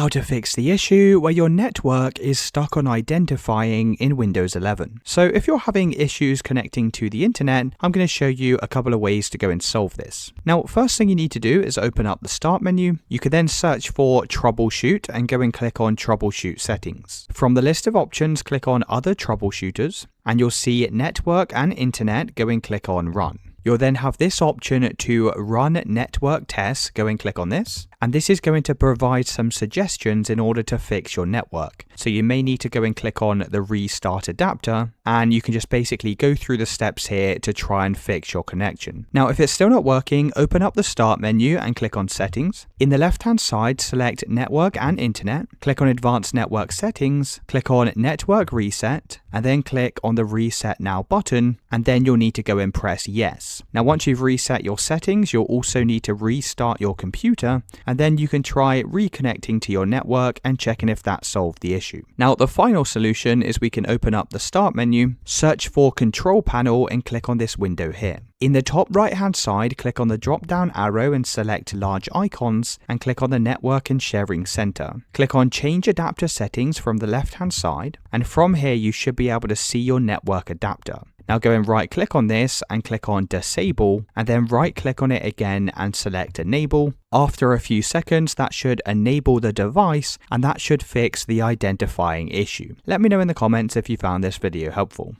how to fix the issue where your network is stuck on identifying in Windows 11. So if you're having issues connecting to the internet, I'm going to show you a couple of ways to go and solve this. Now, first thing you need to do is open up the Start menu. You can then search for Troubleshoot and go and click on Troubleshoot Settings. From the list of options, click on Other Troubleshooters, and you'll see Network and Internet. Go and click on Run. You'll then have this option to run network tests. Go and click on this. And this is going to provide some suggestions in order to fix your network. So you may need to go and click on the restart adapter, and you can just basically go through the steps here to try and fix your connection. Now, if it's still not working, open up the Start menu and click on Settings. In the left-hand side, select Network and Internet. Click on Advanced Network Settings, click on Network Reset, and then click on the Reset Now button, and then you'll need to go and press Yes. Now, once you've reset your settings, you'll also need to restart your computer, and then you can try reconnecting to your network and checking if that solved the issue. Now, the final solution is we can open up the Start menu, search for Control Panel, and click on this window here. In the top right hand side, click on the drop down arrow and select Large Icons, and click on the Network and Sharing Center. Click on Change Adapter Settings from the left hand side, and from here you should be able to see your network adapter. Now go and right click on this and click on Disable, and then right click on it again and select Enable. After a few seconds, that should enable the device, and that should fix the identifying issue. Let me know in the comments if you found this video helpful.